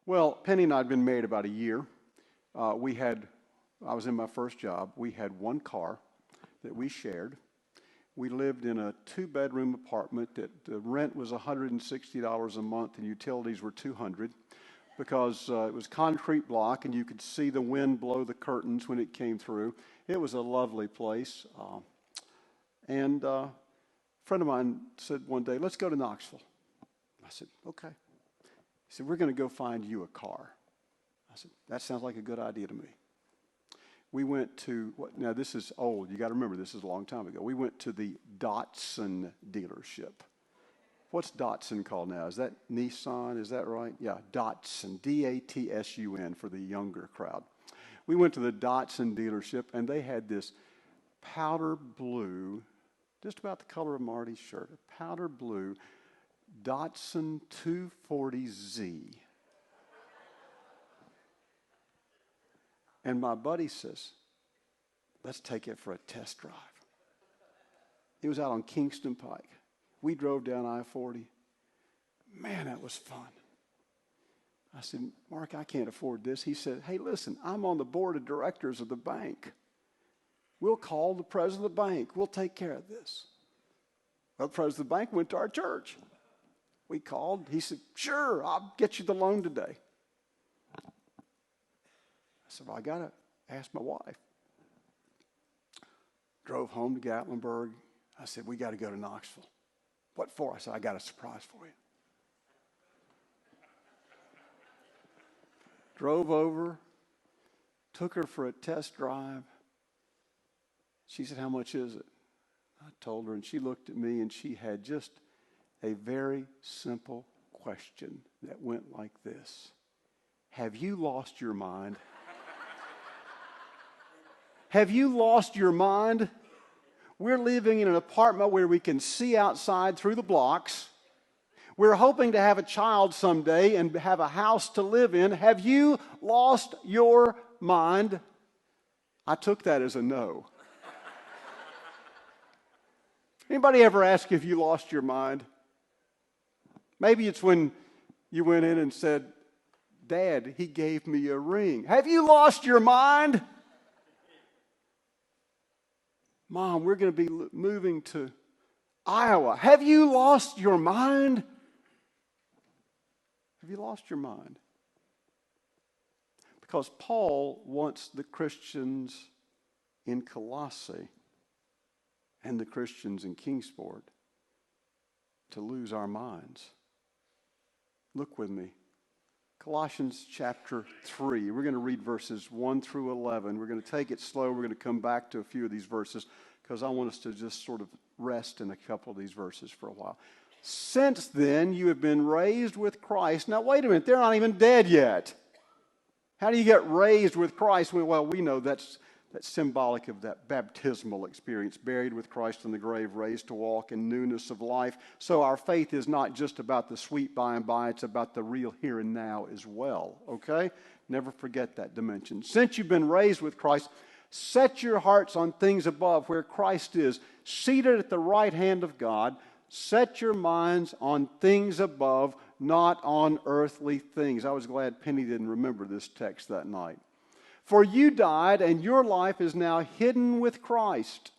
Well, Penny and I had been married about a year. I was in my first job. We had one car that we shared. We lived in a 2-bedroom apartment that the rent was $160 a month and utilities were $200 because it was concrete block and you could see the wind blow the curtains when it came through. It was a lovely place. And a friend of mine said one day, let's go to Knoxville. I said, okay. He said, we're going to go find you a car. I said, that sounds like a good idea to me. We went to, now this is old, you got to remember this is a long time ago. We went to the Datsun dealership. What's Datsun called now? Is that Nissan? Is that right? Yeah, Datsun, D-A-T-S-U-N for the younger crowd. We went to the Datsun dealership and they had this powder blue, just about the color of Marty's shirt, a powder blue Datsun 240Z. And my buddy says, let's take it for a test drive. It was out on Kingston Pike. We drove down I-40. Man, that was fun. I said, Mark, I can't afford this. He said, hey, listen, I'm on the board of directors of the bank. We'll call the president of the bank. We'll take care of this. Well, the president of the bank went to our church. We called. He said, sure, I'll get you the loan today. I said, well, I got to ask my wife. Drove home to Gatlinburg. I said, we got to go to Knoxville. What for? I said, I got a surprise for you. Drove over, took her for a test drive. She said, how much is it? I told her, and she looked at me, and she had just a very simple question that went like this. Have you lost your mind? Have you lost your mind? We're living in an apartment where we can see outside through the blocks. We're hoping to have a child someday and have a house to live in. Have you lost your mind? I took that as a no. Anybody ever ask if you lost your mind? Maybe it's when you went in and said, Dad, he gave me a ring. Have you lost your mind? Mom, we're going to be moving to Iowa. Have you lost your mind? Have you lost your mind? Because Paul wants the Christians in Colossae and the Christians in Kingsport to lose our minds. Look with me. Colossians chapter 3. We're going to read verses 1 through 11. We're going to take it slow. We're going to come back to a few of these verses because I want us to just sort of rest in a couple of these verses for a while. Since then, you have been raised with Christ. Now, wait a minute. They're not even dead yet. How do you get raised with Christ? Well, we know that's symbolic of that baptismal experience, buried with Christ in the grave, raised to walk in newness of life. So our faith is not just about the sweet by and by, it's about the real here and now as well, okay? Never forget that dimension. Since you've been raised with Christ, set your hearts on things above where Christ is, seated at the right hand of God. Set your minds on things above, not on earthly things. I was glad Penny didn't remember this text that night. For you died, and your life is now hidden with Christ.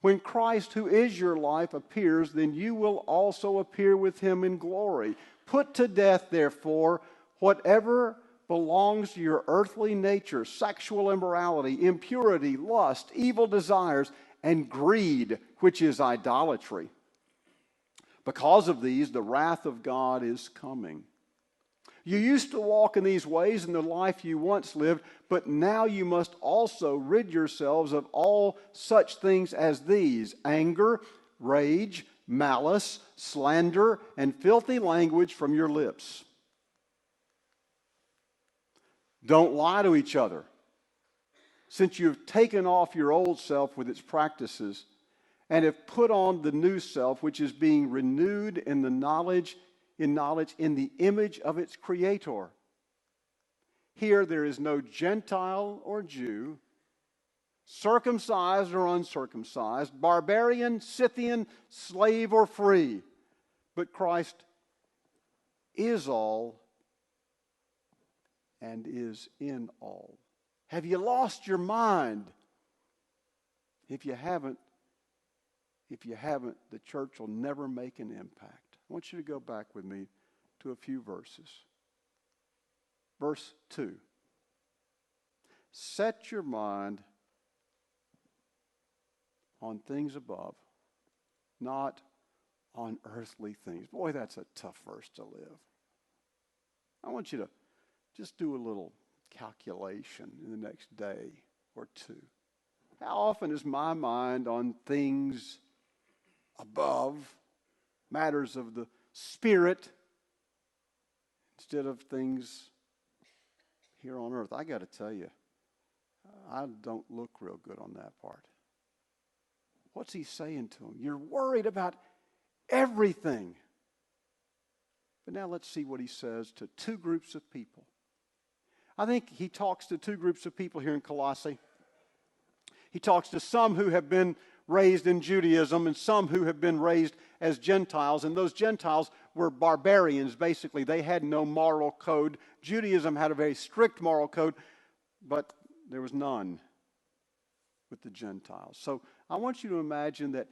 When Christ, who is your life, appears, then you will also appear with him in glory. Put to death, therefore, whatever belongs to your earthly nature, sexual immorality, impurity, lust, evil desires, and greed, which is idolatry. Because of these, the wrath of God is coming. You used to walk in these ways in the life you once lived, but now you must also rid yourselves of all such things as these: anger, rage, malice, slander, and filthy language from your lips. Don't lie to each other, since you've taken off your old self with its practices and have put on the new self, which is being renewed in the knowledge in the image of its creator. Here there is no Gentile or Jew, circumcised or uncircumcised, barbarian, Scythian, slave or free, but Christ is all and is in all. Have you lost your mind? If you haven't, the church will never make an impact. I want you to go back with me to a few verses. Verse 2. Set your mind on things above, not on earthly things. Boy, that's a tough verse to live. I want you to just do a little calculation in the next day or two. How often is my mind on things above, matters of the Spirit, instead of things here on earth? I got to tell you, I don't look real good on that part. What's he saying to them? You're worried about everything. But now let's see what he says to two groups of people. I think he talks to two groups of people here in Colossae. He talks to some who have been raised in Judaism and some who have been raised as Gentiles. And those Gentiles were barbarians, basically. They had no moral code. Judaism had a very strict moral code, but there was none with the Gentiles. So I want you to imagine that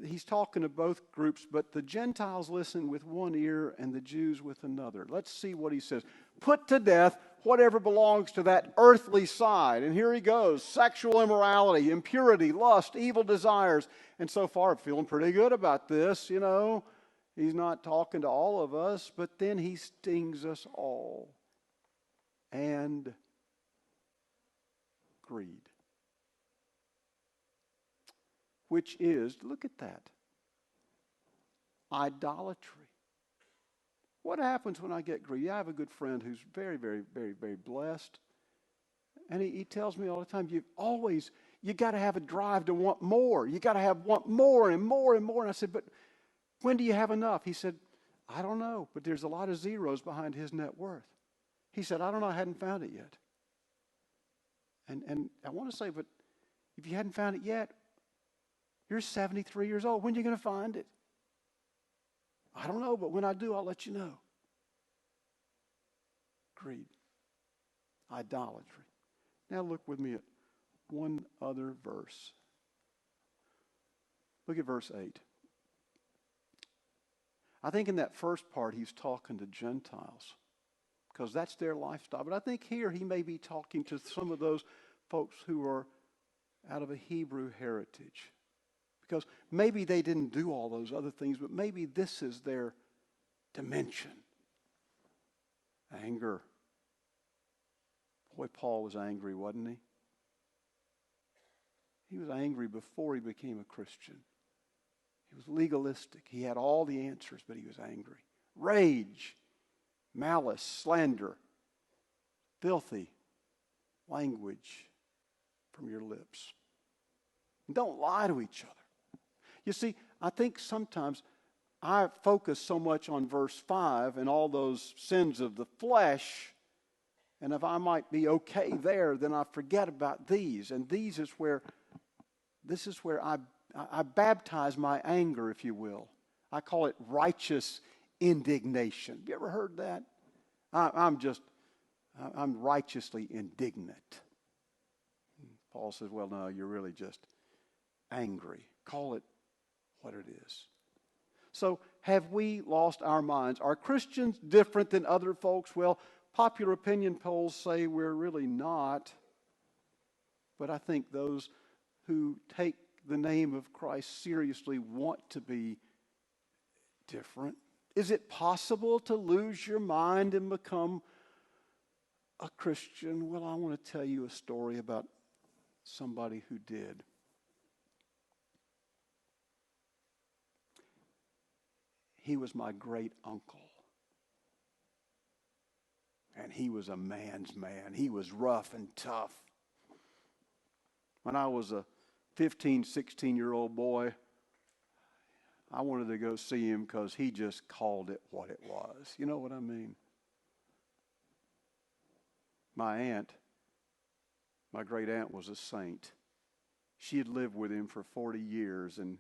he's talking to both groups, but the Gentiles listen with one ear and the Jews with another. Let's see what he says. Put to death whatever belongs to that earthly side. And here he goes. Sexual immorality, impurity, lust, evil desires. And so far, I'm feeling pretty good about this, you know. He's not talking to all of us, but then he stings us all. And greed. Which is, look at that, idolatry. What happens when I get greedy? I have a good friend who's very, very, very, very blessed. And he tells me all the time, you got to have a drive to want more. You got to want more and more and more. And I said, but when do you have enough? He said, I don't know, but there's a lot of zeros behind his net worth. He said, I don't know, I hadn't found it yet. And I want to say, but if you hadn't found it yet, you're 73 years old. When are you going to find it? I don't know, but when I do, I'll let you know. Greed. Idolatry. Now look with me at one other verse. Look at verse 8. I think in that first part he's talking to Gentiles because that's their lifestyle. But I think here he may be talking to some of those folks who are out of a Hebrew heritage. Because maybe they didn't do all those other things, but maybe this is their dimension. Anger. Boy, Paul was angry, wasn't he? He was angry before he became a Christian. He was legalistic. He had all the answers, but he was angry. Rage, malice, slander, filthy language from your lips. And don't lie to each other. You see, I think sometimes I focus so much on verse 5 and all those sins of the flesh, and if I might be okay there, then I forget about these. And this is where I baptize my anger, if you will. I call it righteous indignation. Have you ever heard that? I'm righteously indignant. Paul says, well, no, you're really just angry. Call it what it is. So, have we lost our minds? Are Christians different than other folks? Well, popular opinion polls say we're really not. But I think those who take the name of Christ seriously want to be different. Is it possible to lose your mind and become a Christian? Well, I want to tell you a story about somebody who did. He was my great uncle. And he was a man's man. He was rough and tough. When I was a 15, 16-year-old boy, I wanted to go see him because he just called it what it was. You know what I mean? My great aunt was a saint. She had lived with him for 40 years, and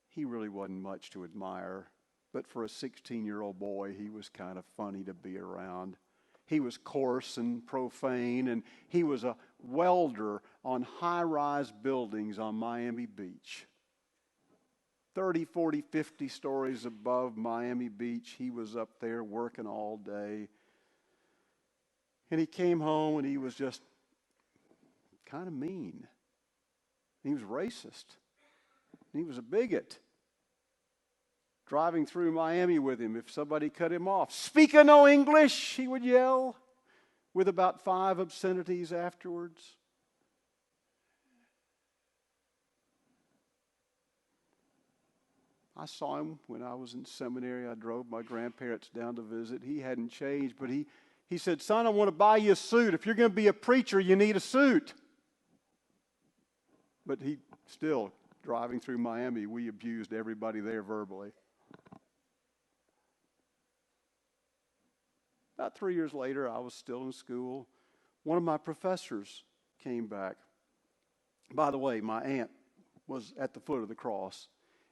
he really wasn't much to admire. But for a 16-year-old boy, he was kind of funny to be around. he was coarse and profane, and he was a welder on high-rise buildings on Miami Beach. 30, 40, 50 stories above Miami Beach, he was up there working all day. And he came home and he was just kind of mean. He was racist. He was a bigot. Driving through Miami with him, if somebody cut him off, "Speak no English," he would yell, with about 5 obscenities afterwards. I saw him when I was in seminary. I drove my grandparents down to visit. He hadn't changed, but he said, "Son, I want to buy you a suit. If you're going to be a preacher, you need a suit." But he still, driving through Miami, we abused everybody there verbally. About 3 years later, I was still in school. One of my professors came back. By the way, my aunt was at the foot of the cross.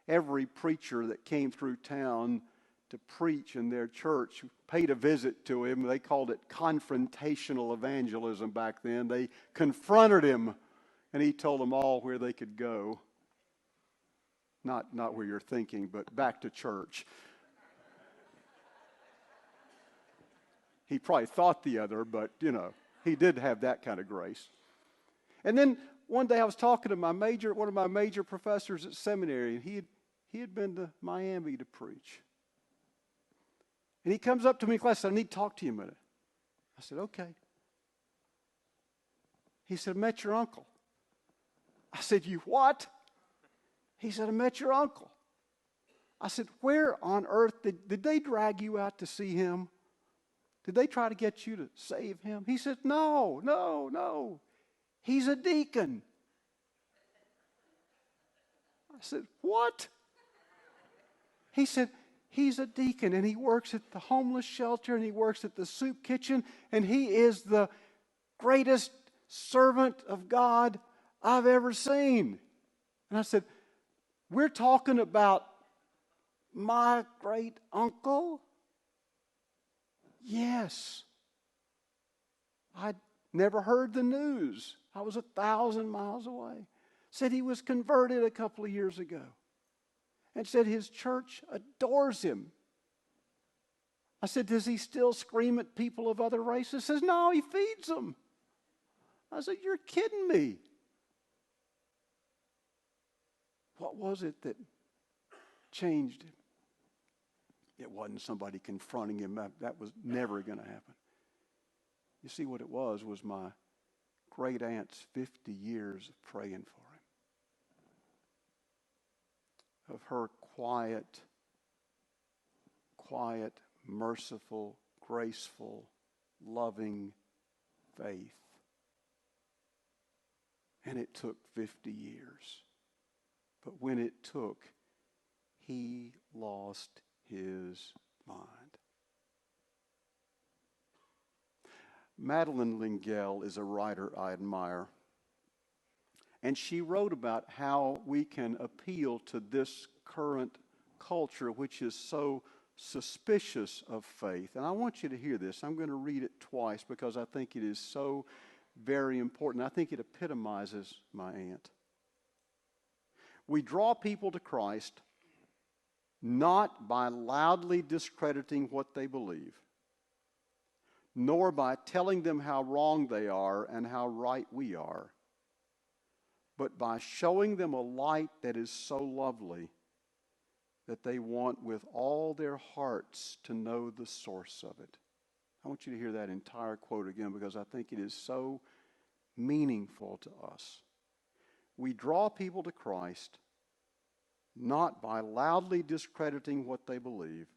Every preacher that came through town to preach in their church paid a visit to him. They called it confrontational evangelism back then. They confronted him, and he told them all where they could go. Not where you're thinking, but back to church. He probably thought the other, but, he did have that kind of grace. And then one day I was talking to one of my major professors at seminary, and he had been to Miami to preach. And he comes up to me in class and said, "I need to talk to you a minute." I said, "Okay." He said, "I met your uncle." I said, "You what?" He said, "I met your uncle." I said, "Where on earth did they drag you out to see him? Did they try to get you to save him?" He said, No. He's a deacon." I said, "What?" He said, "He's a deacon, and he works at the homeless shelter, and he works at the soup kitchen, and he is the greatest servant of God I've ever seen." And I said, "We're talking about my great uncle?" "Yes." I'd never heard the news. I was 1,000 miles away. Said he was converted a couple of years ago. And said his church adores him. I said, "Does he still scream at people of other races?" He says, "No, he feeds them." I said, "You're kidding me." What was it that changed him? It wasn't somebody confronting him. That was never going to happen. You see, what it was my great aunt's 50 years of praying for him. Of her quiet, merciful, graceful, loving faith. And it took 50 years. But when it took, he lost his mind. Madeleine L'Engle is a writer I admire. And she wrote about how we can appeal to this current culture, which is so suspicious of faith. And I want you to hear this. I'm going to read it twice because I think it is so very important. I think it epitomizes my aunt. We draw people to Christ not by loudly discrediting what they believe, nor by telling them how wrong they are and how right we are, but by showing them a light that is so lovely that they want with all their hearts to know the source of it. I want you to hear that entire quote again because I think it is so meaningful to us. We draw people to Christ not by loudly discrediting what they believe,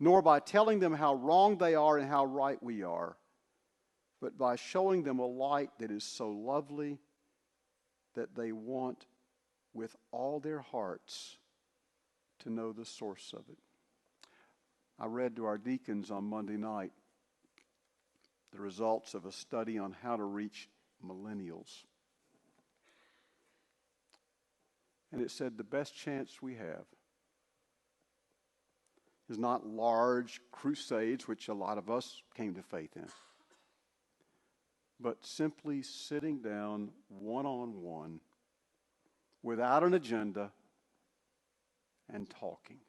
nor by telling them how wrong they are and how right we are, but by showing them a light that is so lovely that they want with all their hearts to know the source of it. I read to our deacons on Monday night the results of a study on how to reach millennials. And it said the best chance we have It's not large crusades, which a lot of us came to faith in, but simply sitting down one-on-one without an agenda and talking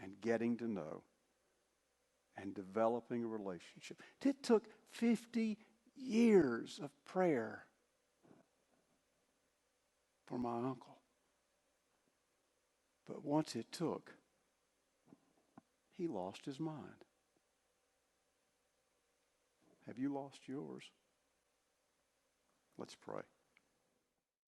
and getting to know and developing a relationship. It took 50 years of prayer for my uncle. But once it took, he lost his mind. Have you lost yours? Let's pray.